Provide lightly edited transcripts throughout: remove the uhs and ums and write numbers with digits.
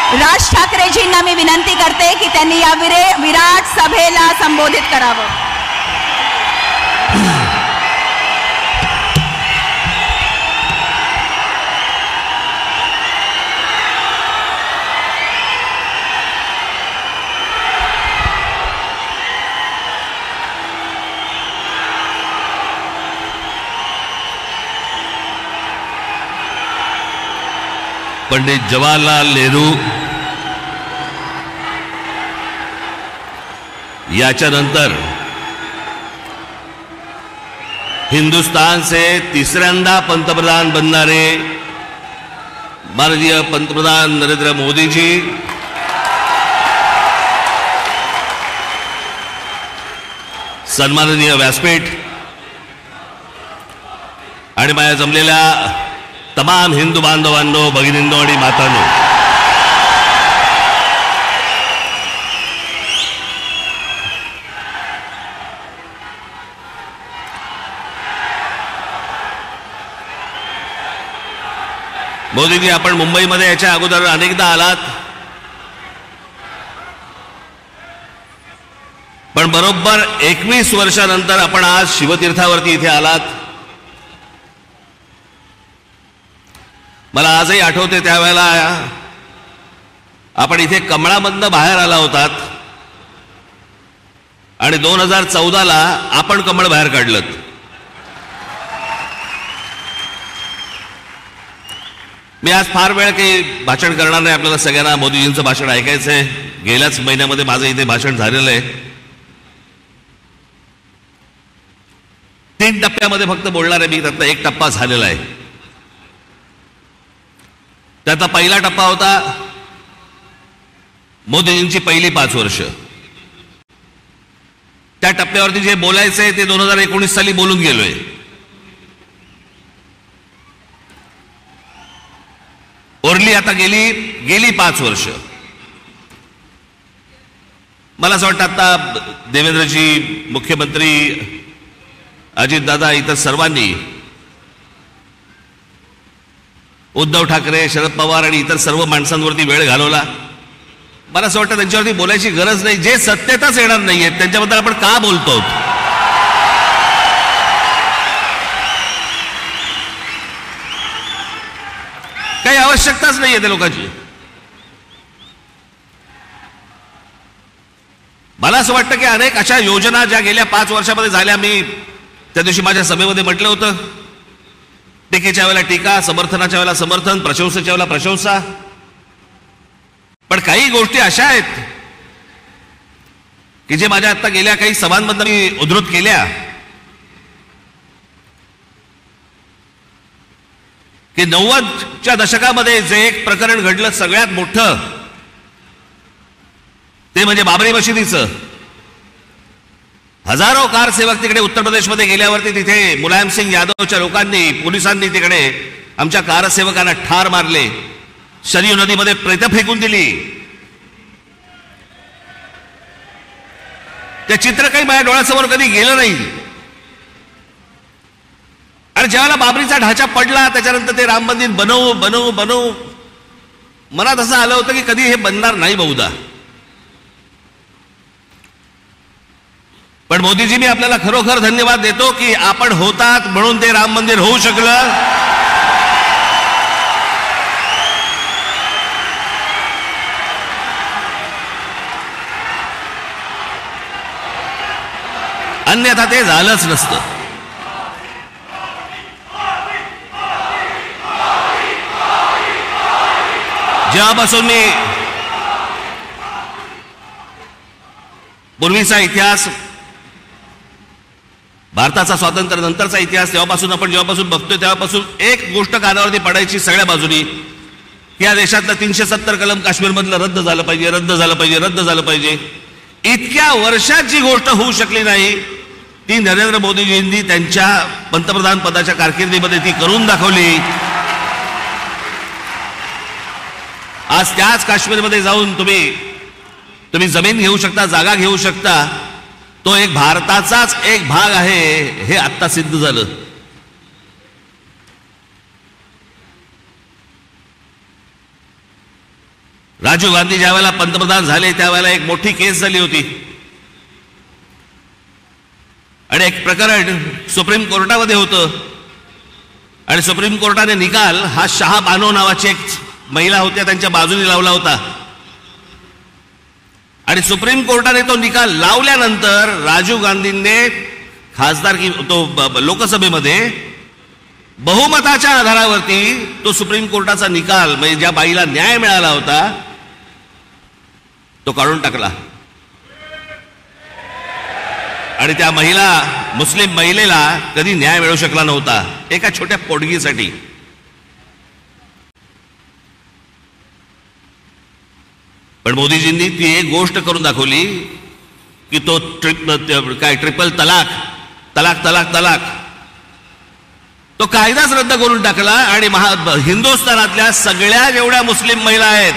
राज ठाकरेजींना मी विनंती करते की त्यांनी या विराट सभेला संबोधित करावं. पंडित जवाहरलाल नेहरू याच्यानंतर हिंदुस्तान से तिसऱ्यांदा पंतप्रधान बनणारे माननीय पंतप्रधान नरेंद्र मोदी जी, सन्माननीय व्यासपीठ आणि माझ्या जमलेल्या तमाम हिंदू बांधवांनो, भगिनींनो आणि मातांनो, मोदीजी आपण मुंबईमध्ये याच्या अगोदर अनेकदा आलात, पण बरोबर 21 वर्षानंतर आपण आज शिवतीर्थावरती इथे आलात. मला आजही आठवते त्यावेळेला आपण इथे कमळामधनं बाहेर आला होतात आणि 2014ला आपण कमळ बाहेर काढलं. मी आज फार वेळ काही भाषण करणार नाही. आपल्याला सगळ्यांना मोदीजींचं भाषण ऐकायचंय. गेल्याच महिन्यामध्ये माझं इथे भाषण झालेलं आहे. 3 टप्प्यामध्ये फक्त बोलणार आहे मी. त्यातला एक टप्पा झालेला आहे. त्याचा पहिला टप्पा होता मोदीजींची पहिली 5 वर्ष. त्या टप्प्यावरती जे बोलायचंय ते 2019 साली बोलून गेलोय. ओरली आता गेली 5 वर्ष. मला असं वाटतं आता देवेंद्रजी, मुख्यमंत्री अजितदादा, इतर सर्वांनी, उद्धव ठाकरे, शरद पवार आणि इतर सर्व माणसांवरती वेळ घालवला. मला असं वाटतं त्यांच्यावरती बोलायची गरज नाही. जे सत्तेतच येणार नाहीये त्यांच्याबद्दल आपण का बोलतो? काही आवश्यकताच नाहीये त्या लोकांची. मला असं वाटतं की अनेक अशा योजना ज्या गेल्या 5 वर्षामध्ये झाल्या, मी त्या दिवशी माझ्या सभेमध्ये म्हटलं होतं, टीकेच्या वेळेला टीका, समर्थनाच्या वेळेला समर्थन, प्रशंसेच्या वेळेला प्रशंसा. पण काही गोष्टी अशा आहेत की जे माझ्या आता गेल्या काही सभांमधून मी उद्धृत केल्या की 90च्या दशकामध्ये जे एक प्रकरण घडलं सगळ्यात मोठं, ते म्हणजे बाबरी मशिदीचं. हजारो कारसेवक तिकडे उत्तर प्रदेशमध्ये गेल्यावरती तिथे मुलायम सिंग यादवच्या लोकांनी, पोलिसांनी तिकडे आमच्या कारसेवकांना ठार मारले, सरयू नदीमध्ये प्रेतं फेकून दिली. ते चित्र काही माझ्या डोळ्यासमोर कधी गेलं नाही. आणि ज्यावेळेला बाबरीचा ढाचा पडला त्याच्यानंतर ते राम मंदिर बनवू मनात असं आलं होतं की कधी हे बनणार नाही बहुधा. पण मोदीजी, मी आपल्याला खरोखर धन्यवाद देतो की आपण होतात म्हणून ते राम मंदिर होऊ शकलं. अन्यथा ते झालंच नसतं. जेव्हापासून मी पूर्वीचा इतिहास, भारताचा स्वातंत्र्य नंतरचा इतिहास जेव्हापासून बघतोय तेव्हापासून एक गोष्ट कानावरती पडायची सगळ्या बाजूनी, या देशातलं 370 कलम काश्मीरमधलं रद्द झालं पाहिजे. इतक्या वर्षात जी गोष्ट होऊ शकली नाही ती नरेंद्र मोदीजींनी त्यांच्या पंतप्रधान पदाच्या कारकिर्दीमध्ये ती करून दाखवली. आज त्याच काश्मीरमध्ये जाऊन तुम्ही जमीन घेऊ शकता, जागा घेऊ शकता. तो एक भारताचाच एक भाग आहे हे आत्ता सिद्ध झालं. राजीव गांधी ज्यावेळेला पंतप्रधान झाले त्यावेळेला एक मोठी केस झाली होती आणि एक प्रकरण सुप्रीम कोर्टामध्ये होतं आणि सुप्रीम कोर्टाने निकाल हा शाह बानो नावाची एक महिला होत्या त्यांच्या बाजूने लावला होता आणि सुप्रीम कोर्टाने तो निकाल लावल्यानंतर राजीव गांधींनी खासदारकी तो लोकसभेमध्ये बहुमताच्या आधारावरती तो सुप्रीम कोर्टाचा निकाल म्हणजे ज्या बाईला न्याय मिळाला होता तो काढून टाकला आणि त्या मुस्लिम महिलेला कधी न्याय मिळू शकला नव्हता एका छोट्या पोटगीसाठी. पण मोदीजींनी ती एक गोष्ट करून दाखवली की तो ट्रिपल तलाक तलाक तलाक तलाक तो कायदाच रद्द करून टाकला आणि हिंदुस्थानातल्या सगळ्या जेवढ्या मुस्लिम महिला आहेत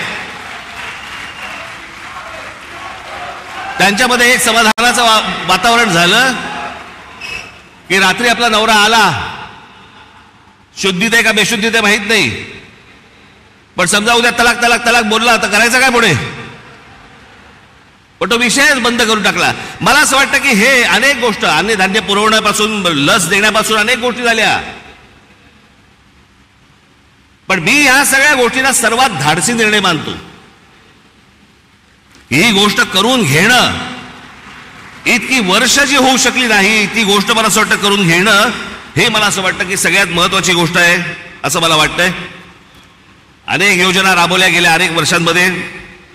त्यांच्यामध्ये एक समाधानाचं वातावरण झालं की रात्री आपला नवरा आला, शुद्धीत आहे का बेशुद्धीत आहे माहित नाही, पण समजा उद्या तलाक तलाक तलाक बोलला तर करायचं काय पुढे, पण तो विषयच बंद करून टाकला. मला असं वाटतं की हे अनेक गोष्ट अन्नधान्य पुरवण्यापासून लस देण्यापासून अनेक गोष्टी झाल्या, पण मी ह्या सगळ्या गोष्टींना सर्वात धाडसी निर्णय मानतो. ही गोष्ट करून घेणं इतकी वर्ष जी होऊ शकली नाही ती गोष्ट मला असं वाटतं करून घेणं हे मला असं वाटतं की सगळ्यात महत्वाची गोष्ट आहे असं मला वाटतंय. अनेक योजना राबवल्या गेल्या अनेक वर्षांमध्ये.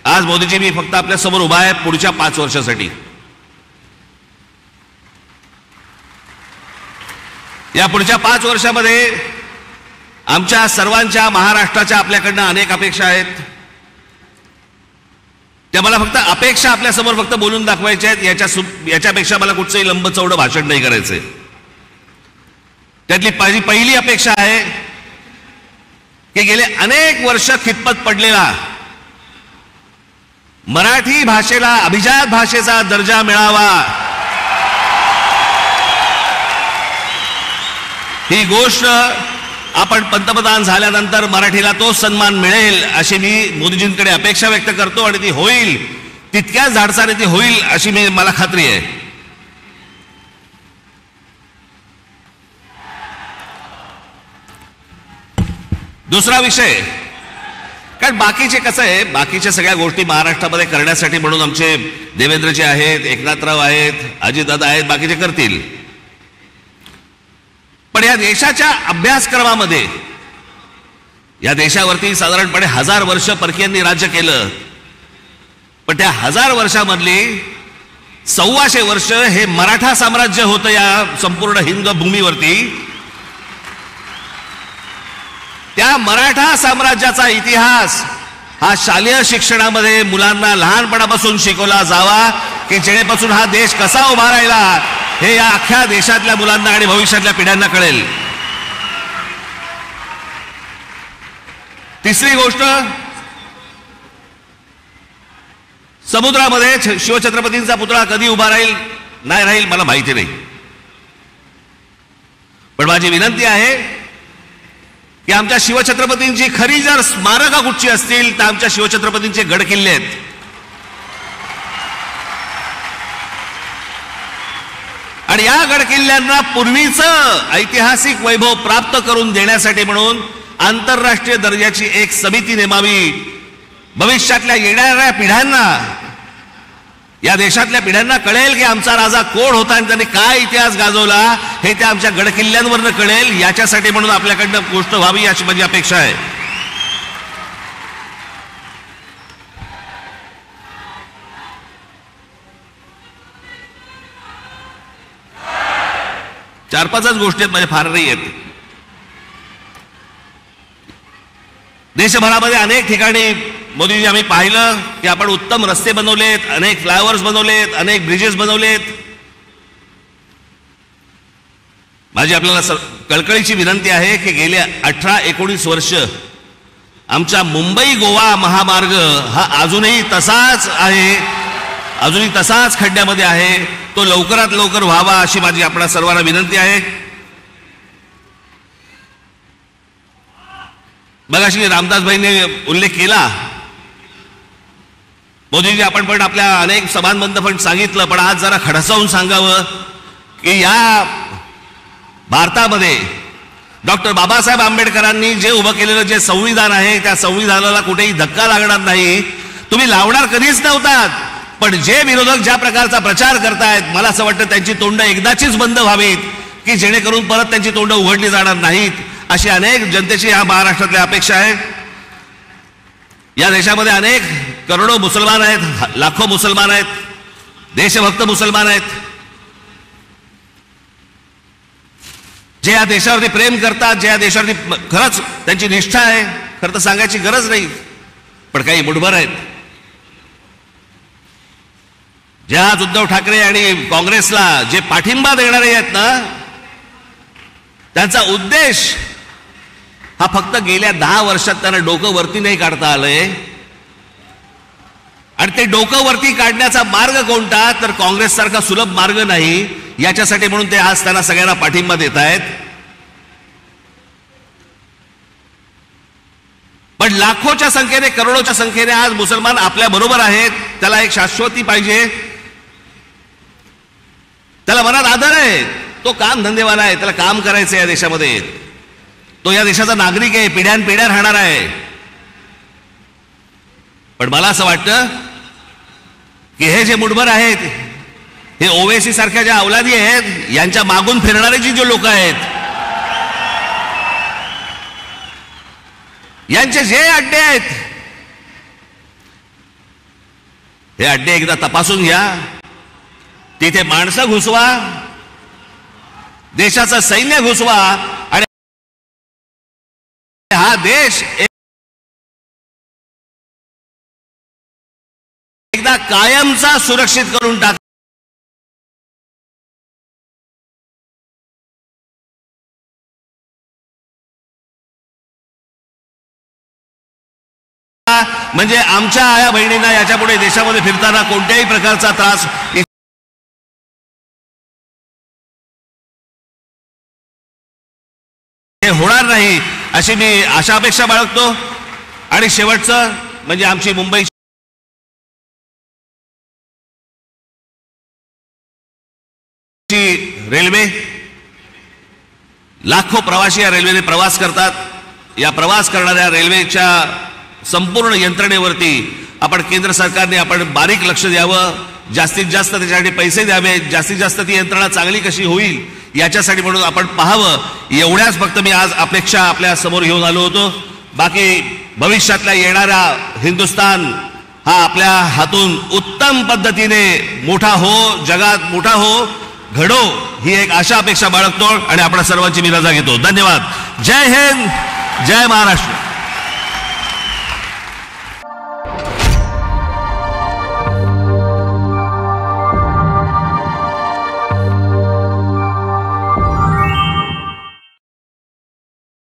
आज मोदीजी मी फक्त आपल्या समोर उभा आहे पुढच्या 5 वर्षासाठी. या पुढच्या 5 वर्षामध्ये आमच्या सर्वांच्या महाराष्ट्राच्या आपल्याकडनं अनेक अपेक्षा आहेत. त्या मला फक्त अपेक्षा आपल्यासमोर फक्त बोलून दाखवायच्या आहेत. याच्यापेक्षा मला कुठचंही लंबचौडं भाषण नाही करायचंय. त्यातली माझी पहिली अपेक्षा आहे की गेले अनेक वर्ष खितपत पडलेला मराठी भाषेला अभिजात भाषेचा दर्जा मिळावा, ही गोष्ट आपण पंतप्रधान झाल्यानंतर मराठीला तो सन्मान मिळेल अशी मी मोदीजींकडे अपेक्षा व्यक्त करतो आणि ती होईल, तितक्याच धाडसाने ती होईल अशी मला खात्री आहे. दुसरा विषय, कारण बाकीचे कसं आहे, बाकीच्या सगळ्या गोष्टी महाराष्ट्रामध्ये करण्यासाठी म्हणून आमचे देवेंद्रजी आहेत, एकनाथराव आहेत, अजितदादा आहेत, बाकीचे करतील. पण या देशाच्या अभ्यासक्रमामध्ये या देशावरती साधारणपणे 1000 वर्ष परकीयांनी राज्य केलं, पण त्या 1000 वर्षामधली 1400 वर्ष हे मराठा साम्राज्य होतं या संपूर्ण हिंद भूमीवरती. त्या मराठा साम्राज्याचा इतिहास हा शालेय शिक्षणामध्ये मुलांना लहानपणापासून शिकवला जावा की जेणेपासून हा देश कसा उभा राहिला हे या अख्ख्या देशातल्या मुलांना आणि भविष्यातल्या पिढ्यांना कळेल. तिसरी गोष्ट, समुद्रामध्ये शिवछत्रपतींचा पुतळा कधी उभा राहील नाही राहील मला माहिती नाही, पण माझी विनंती आहे की आमच्या शिवछत्रपतींची खरी जर स्मारकं कुठची असतील तर आमच्या शिवछत्रपतींचे गड किल्ले आहेत. आणि या गड किल्ल्यांना पूर्वीचं ऐतिहासिक वैभव प्राप्त करून देण्यासाठी म्हणून आंतरराष्ट्रीय दर्जाची एक समिती नेमावी. भविष्यातल्या येणाऱ्या पिढ्यांना, या देशातल्या पिढ्यांना कळेल की आमचा राजा कोण होता आणि त्यांनी काय इतिहास गाजवला हे त्या आमच्या गडकिल्ल्यांवरनं कळेल. याच्यासाठी म्हणून आपल्याकडनं गोष्ट व्हावी अशी माझी अपेक्षा आहे. चार पाचच गोष्टी आहेत, माझ्या फार नाही आहेत. देशभरामध्ये अनेक ठिकाणी मोदीजी आम्ही पाहिलं की आपण उत्तम रस्ते बनवलेत, अनेक फ्लायओव्हर्स बनवलेत, अनेक ब्रिजेस बनवलेत. माझी आपल्याला कळकळीची विनंती आहे की गेले 18-19 वर्ष आमचा मुंबई गोवा महामार्ग हा अजूनही तसाच आहे, अजूनही तसाच खड्ड्यामध्ये आहे. तो लवकरात लवकर व्हावा अशी माझी आपल्या सर्वांना विनंती आहे. मगाशी रामदासभाईंनी उल्लेख केला मोदीजी, आपण पण आपल्या अनेक सभांमधनं पण सांगितलं, पण आज जरा खडसावून सांगावं की या भारतामध्ये डॉक्टर बाबासाहेब आंबेडकरांनी जे उभं केलेलं जे संविधान आहे, त्या संविधानाला कुठेही धक्का लागणार नाही. तुम्ही लावणार कधीच नव्हतात, पण जे विरोधक ज्या प्रकारचा प्रचार करतायत, मला असं वाटतं त्यांची तोंड एकदाचीच बंद व्हावीत, की जेणेकरून परत त्यांची तोंड उघडली जाणार नाहीत. अशी अनेक जनतेची या महाराष्ट्रातल्या अपेक्षा आहे. या देशामध्ये अनेक करोडो मुसलमान आहेत, लाखो मुसलमान आहेत, देशभक्त मुसलमान आहेत, जे या देशावरती प्रेम करतात, जे या देशावरती खरंच त्यांची निष्ठा आहे. खरं तर सांगायची गरज नाही, पण काही मुठभर आहेत जे आज उद्धव ठाकरे आणि काँग्रेसला जे पाठिंबा देणारे आहेत ना, त्यांचा उद्देश हा फक्त गेल्या 10 वर्षात त्यांना डोकं वरती नाही काढता आलंय. आणि ते डोकं वरती काढण्याचा मार्ग कोणता, तर काँग्रेस सारखा सुलभ मार्ग नाही. याच्यासाठी म्हणून ते आज त्यांना सगळ्यांना पाठिंबा देत आहेत. पण लाखोच्या संख्येने, करोडोच्या संख्येने आज मुसलमान आपल्या बरोबर आहेत. त्याला एक शाश्वती पाहिजे, त्याला मनात आदर आहे, तो काम धंदेवाला आहे, त्याला काम करायचं या देशामध्ये, तो या देशाचा नागरिक आहे, पिढ्यानपिढ्या राहणार आहे. पण मला असं वाटतं की हे जे मुठभर आहेत, हे ओवेसी सारख्या ज्या अवलादी आहेत, यांच्या मागून फिरणारे जे लोक आहेत, यांचे जे अड्डे आहेत, हे अड्डे एकदा तपासून घ्या. तिथे माणसं घुसवा, देशाचं सैन्य घुसवा आणि हा देश एकदा कायमचा सुरक्षित करून टाक. म्हणजे आमच्या आया बहिणींना याच्यापुढे देशामध्ये फिरताना कोणत्याही प्रकारचा त्रास होणार नाही, अशी मी आशा अपेक्षा बाळगतो. आणि शेवटचं म्हणजे आमची मुंबईची रेल्वे, लाखो प्रवासी या रेल्वेने प्रवास करतात. या प्रवास करणाऱ्या रेल्वेच्या संपूर्ण यंत्रणेवरती आपण केंद्र सरकारने आपण बारीक लक्ष द्यावं, जास्तीत जास्त त्याच्यासाठी पैसे द्यावे, जास्तीत जास्त ती यंत्रणा चांगली कशी होईल याच्यासाठी म्हणून आपण पाहावं. एवढ्याच फक्त मी आज अपेक्षा आपल्या समोर घेऊन आलो होतो. बाकी भविष्यातल्या येणारा हिंदुस्थान हा आपल्या हातून उत्तम पद्धतीने मोठा हो, जगात मोठा हो, घडो, ही एक आशा अपेक्षा बाळगतो आणि आपल्या सर्वांची मी रजा घेतो. धन्यवाद. जय हिंद, जय महाराष्ट्र.